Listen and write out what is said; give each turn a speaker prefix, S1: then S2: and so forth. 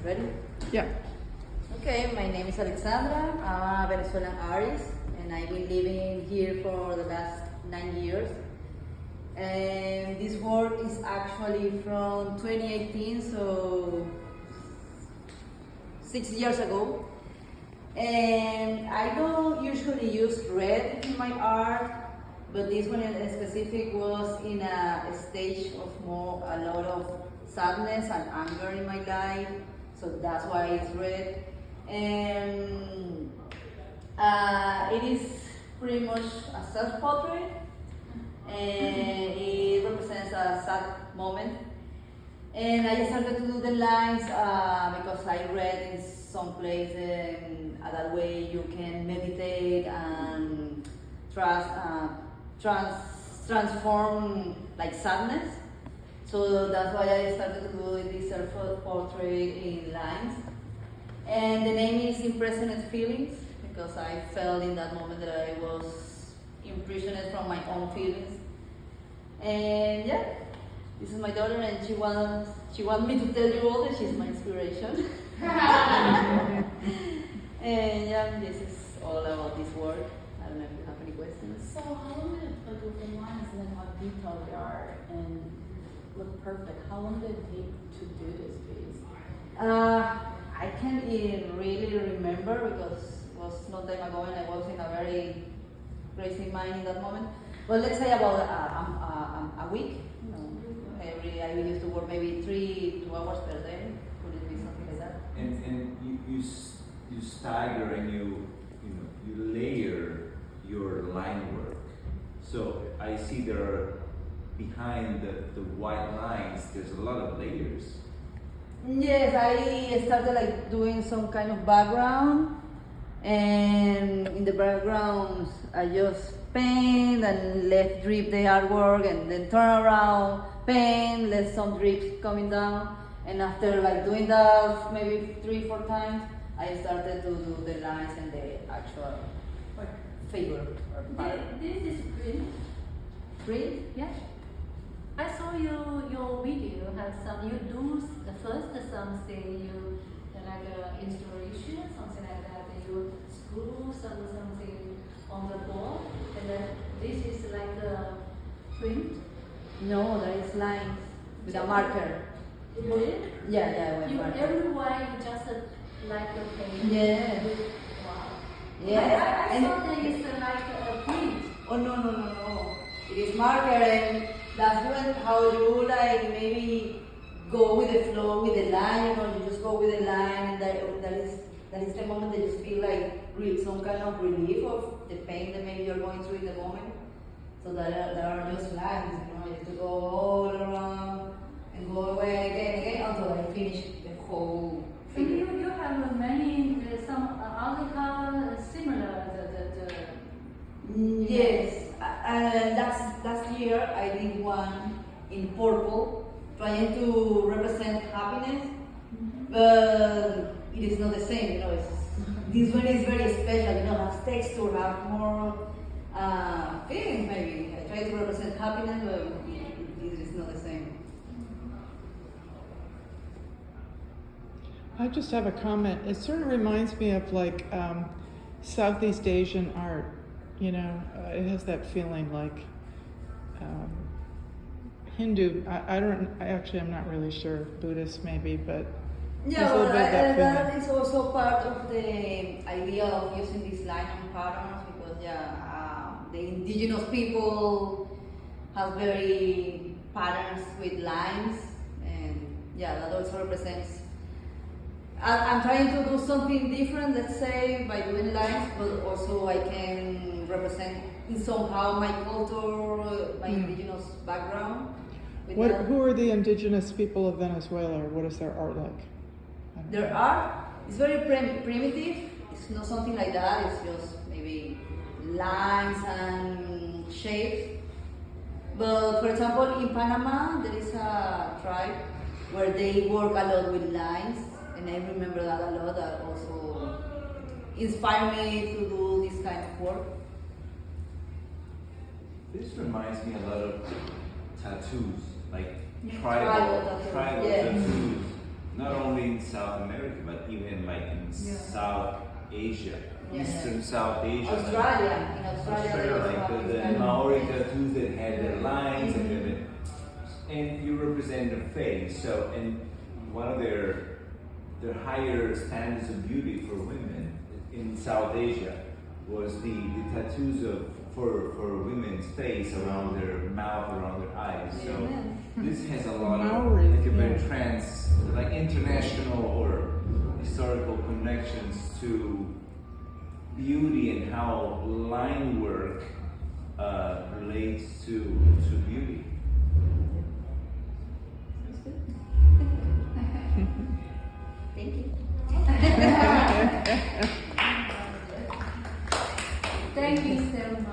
S1: Ready?
S2: Yeah.
S1: Okay, my name is Alexandra. I'm a Venezuelan artist, and I've been living here for the last 9 years. And this work is actually from 2018, so 6 years ago. And I don't usually use red in my art, but this one in specific was in a stage of a lot of sadness and anger in my life, so that's why it's red. And it is pretty much a self-portrait, and it represents a sad moment. And I started to do the lines because I read in some place that way you can meditate and transform like sadness. So that's why I started to do this self-portrait in lines. And the name is Imprisoned Feelings because I felt in that moment that I was imprisoned from my own feelings. And yeah, this is my daughter, and she wants me to tell you all that she's my inspiration. And yeah, this is all about this work. I don't know if you have any questions.
S3: So how long did it, like with the lines and then how detailed they are and look perfect, how long did it take to do this piece?
S1: I can't even really remember because it was not time ago and I was in a very crazy mind in that moment. But let's say about a week. You know, I used to work maybe 2 hours per day. Could it be something like that?
S4: And you stagger and you layer your line work. So I see there are behind the white lines. There's a lot of layers.
S1: Yes, I started like doing some kind of background, and in the background I just paint and let drip the artwork, and then turn around, paint, let some drips coming down, and after like doing that maybe 3-4 times, I started to do the lines and the actual figure or pattern.
S3: This is print.
S1: Print?
S3: Yeah. I saw your video have some, you do the first something, you like installation, something like that, you screw something on the board, and then this is like a print.
S1: No, there is lines with a marker.
S3: You did?
S1: Yeah, with
S3: You
S1: marker.
S3: everywhere you just like a paint.
S1: Yeah.
S3: Wow.
S1: Yeah.
S3: I
S1: And-
S3: thought that it's like a print.
S1: Oh no. It is marker, and that's when how you like maybe go with the flow with the line, you just go with the line, and that is the moment that you feel like some kind of relief of the pain that maybe you're going through in the moment. So there are just lines, you have to go all around and go away again until I finish the whole
S3: So
S1: figure.
S3: you have many some other color similar
S1: Yes, last year I did one in purple, trying to represent happiness, but it is not the same. This one is very special. Has texture, have more feelings. Maybe I try to represent happiness, but it is not the same.
S2: I just have a comment. It sort of reminds me of like Southeast Asian art. It has that feeling like Hindu. I'm not really sure. Buddhist maybe, but
S1: Yeah,
S2: there's a little bit of that
S1: that
S2: feeling.
S1: is also part of the idea of using these line and patterns because the indigenous people have very patterns with lines, and that also represents. I'm trying to do something different, let's say, by doing lines, but also I can represent in somehow my culture, my indigenous background. with that.
S2: Who are the indigenous people of Venezuela, or what is their art like? I don't
S1: Their
S2: know.
S1: art is very primitive. It's not something like that. It's just maybe lines and shapes. But for example, in Panama, there is a tribe where they work a lot with lines, and I remember that a lot. That also inspired me to do this kind of work.
S4: This reminds me a lot of tattoos, like
S1: Tribal
S4: tribal
S1: tattoos, yeah.
S4: tattoos, not only in South America. America, but even like in
S3: Yeah.
S4: South Asia,
S1: Yeah,
S4: Eastern
S1: yeah.
S4: South Asia, like-
S1: Australia, in Australia, they
S4: Australia,
S1: also
S4: like
S1: have
S4: the
S1: this kind of-
S4: Maori tattoos that had their lines
S1: Mhm.
S4: and you represent the face. So, and one of their higher standards of beauty for women in South Asia was the tattoos for women's face around their mouth, around their eyes. So
S1: Amen.
S4: this has a lot
S2: Maori,
S4: of like a very
S2: yeah.
S4: like international or historical connections to beauty and how line work relates to beauty.
S1: Thank you.